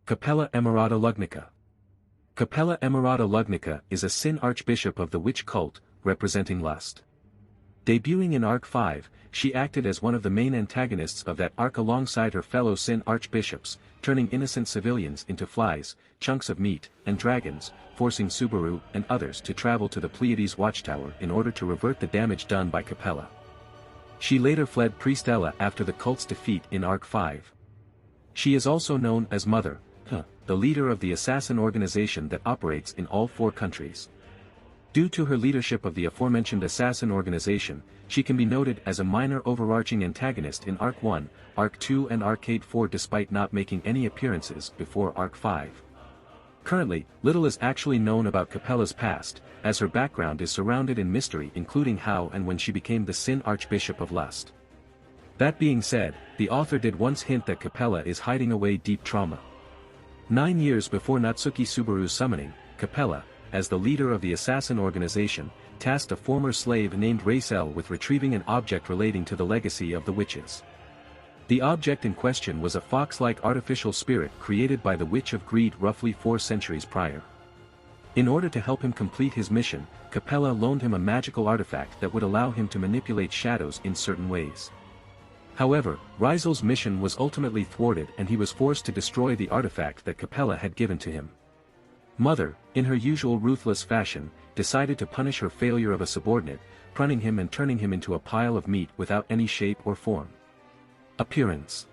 Capella Emerada Lugnica. Capella Emerada Lugnica is a Sin archbishop of the witch cult, representing lust. Debuting in Arc 5, she acted as one of the main antagonists of that arc alongside her fellow Sin archbishops, turning innocent civilians into flies, chunks of meat, and dragons, forcing Subaru and others to travel to the Pleiades watchtower in order to revert the damage done by Capella. She later fled Priestella after the cult's defeat in Arc 5. She is also known as Mother, the leader of the assassin organization that operates in all 4 countries. Due to her leadership of the aforementioned assassin organization, she can be noted as a minor overarching antagonist in Arc 1, Arc 2 and Arcade 4 despite not making any appearances before Arc 5. Currently, little is actually known about Capella's past, as her background is surrounded in mystery including how and when she became the Sin Archbishop of Lust. That being said, the author did once hint that Capella is hiding away deep trauma. 9 years before Natsuki Subaru's summoning, Capella, as the leader of the assassin organization, tasked a former slave named Racel with retrieving an object relating to the legacy of the witches. The object in question was a fox-like artificial spirit created by the Witch of Greed roughly 4 centuries prior. In order to help him complete his mission, Capella loaned him a magical artifact that would allow him to manipulate shadows in certain ways. However, Raizel's mission was ultimately thwarted and he was forced to destroy the artifact that Capella had given to him. Mother, in her usual ruthless fashion, decided to punish her failure of a subordinate, pruning him and turning him into a pile of meat without any shape or form. Appearance.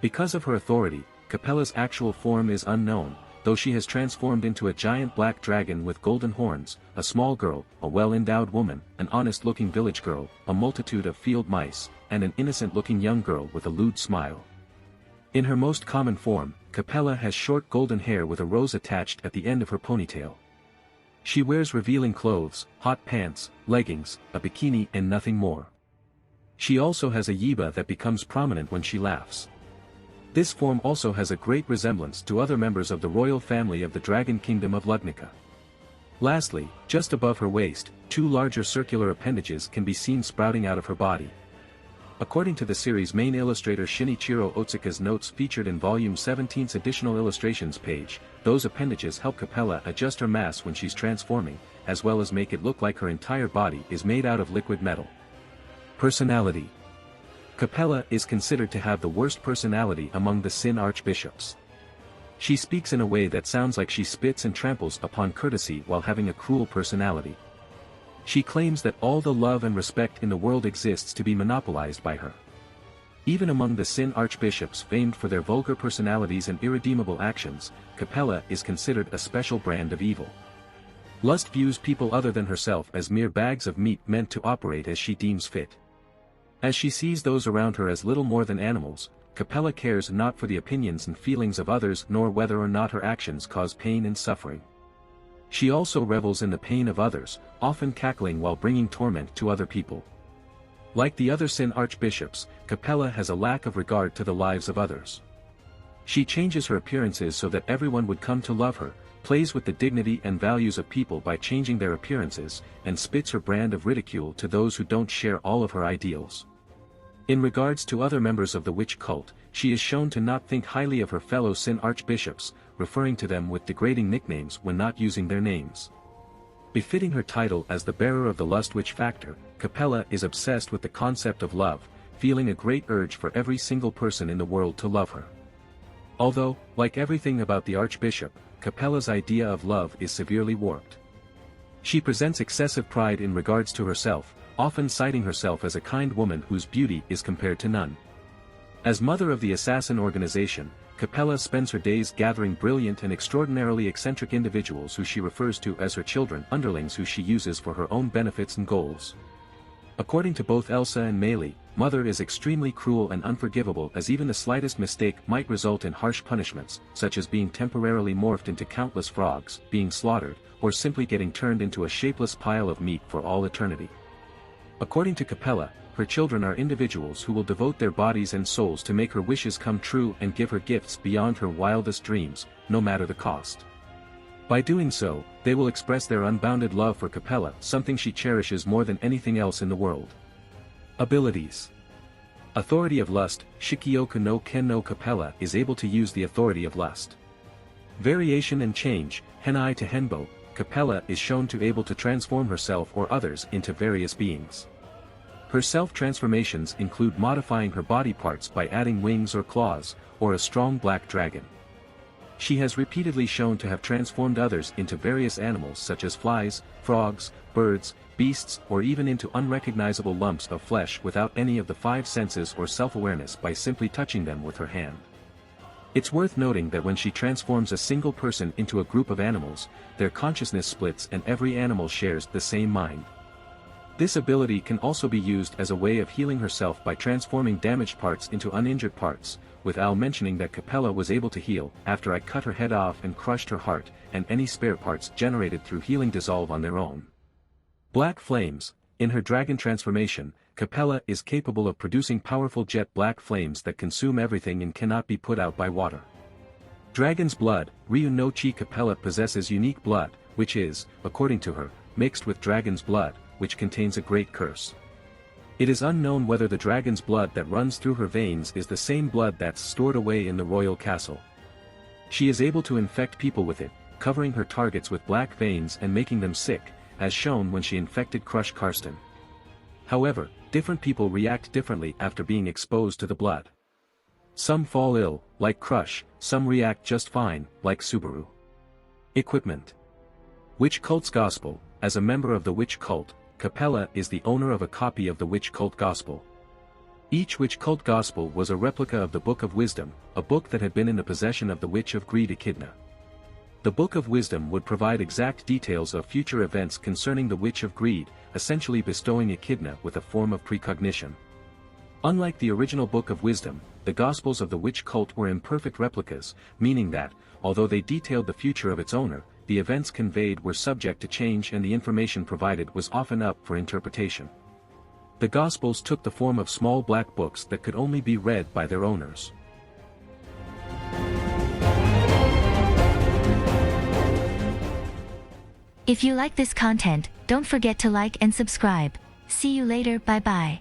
Because of her authority, Capella's actual form is unknown, though she has transformed into a giant black dragon with golden horns, a small girl, a well-endowed woman, an honest-looking village girl, a multitude of field mice, and an innocent-looking young girl with a lewd smile. In her most common form, Capella has short golden hair with a rose attached at the end of her ponytail. She wears revealing clothes, hot pants, leggings, a bikini and nothing more. She also has a yiba that becomes prominent when she laughs. This form also has a great resemblance to other members of the royal family of the Dragon Kingdom of Lugnica. Lastly, just above her waist, 2 larger circular appendages can be seen sprouting out of her body. According to the series' main illustrator Shinichiro Otsuka's notes featured in Volume 17's additional illustrations page, those appendages help Capella adjust her mass when she's transforming, as well as make it look like her entire body is made out of liquid metal. Personality. Capella is considered to have the worst personality among the Sin archbishops. She speaks in a way that sounds like she spits and tramples upon courtesy while having a cruel personality. She claims that all the love and respect in the world exists to be monopolized by her. Even among the Sin archbishops famed for their vulgar personalities and irredeemable actions, Capella is considered a special brand of evil. Lust views people other than herself as mere bags of meat meant to operate as she deems fit. As she sees those around her as little more than animals, Capella cares not for the opinions and feelings of others nor whether or not her actions cause pain and suffering. She also revels in the pain of others, often cackling while bringing torment to other people. Like the other Sin archbishops, Capella has a lack of regard to the lives of others. She changes her appearances so that everyone would come to love her, plays with the dignity and values of people by changing their appearances, and spits her brand of ridicule to those who don't share all of her ideals. In regards to other members of the witch cult, she is shown to not think highly of her fellow Sin archbishops, referring to them with degrading nicknames when not using their names. Befitting her title as the bearer of the lust witch factor, Capella is obsessed with the concept of love, feeling a great urge for every single person in the world to love her. Although, like everything about the archbishop, Capella's idea of love is severely warped. She presents excessive pride in regards to herself, often citing herself as a kind woman whose beauty is compared to none. As mother of the assassin organization, Capella spends her days gathering brilliant and extraordinarily eccentric individuals who she refers to as her children, underlings who she uses for her own benefits and goals. According to both Elsa and Meili, Mother is extremely cruel and unforgivable as even the slightest mistake might result in harsh punishments, such as being temporarily morphed into countless frogs, being slaughtered, or simply getting turned into a shapeless pile of meat for all eternity. According to Capella, her children are individuals who will devote their bodies and souls to make her wishes come true and give her gifts beyond her wildest dreams, no matter the cost. By doing so, they will express their unbounded love for Capella, something she cherishes more than anything else in the world. Abilities. Authority of Lust. Shikioku no Ken no Capella is able to use the authority of lust. Variation and change, Henai to Henbo, Capella is shown to able to transform herself or others into various beings. Her self-transformations include modifying her body parts by adding wings or claws, or a strong black dragon. She has repeatedly shown to have transformed others into various animals such as flies, frogs, birds, beasts, or even into unrecognizable lumps of flesh without any of the five senses or self-awareness by simply touching them with her hand. It's worth noting that when she transforms a single person into a group of animals, their consciousness splits and every animal shares the same mind. This ability can also be used as a way of healing herself by transforming damaged parts into uninjured parts, with Al mentioning that Capella was able to heal after I cut her head off and crushed her heart, and any spare parts generated through healing dissolve on their own. Black flames. In her dragon transformation, Capella is capable of producing powerful jet black flames that consume everything and cannot be put out by water. Dragon's blood. Ryu no Chi Capella possesses unique blood, which is, according to her, mixed with dragon's blood, which contains a great curse. It is unknown whether the dragon's blood that runs through her veins is the same blood that's stored away in the royal castle. She is able to infect people with it, covering her targets with black veins and making them sick, as shown when she infected Crush Karsten. However, different people react differently after being exposed to the blood. Some fall ill, like Crush, some react just fine, like Subaru. Equipment. Witch Cult's Gospel. As a member of the Witch Cult, Capella is the owner of a copy of the Witch Cult Gospel. Each Witch Cult Gospel was a replica of the Book of Wisdom, a book that had been in the possession of the Witch of Greed Echidna. The Book of Wisdom would provide exact details of future events concerning the Witch of Greed, essentially bestowing Echidna with a form of precognition. Unlike the original Book of Wisdom, the Gospels of the Witch Cult were imperfect replicas, meaning that, although they detailed the future of its owner, the events conveyed were subject to change and the information provided was often up for interpretation. The Gospels took the form of small black books that could only be read by their owners. If you like this content, don't forget to like and subscribe. See you later, bye bye.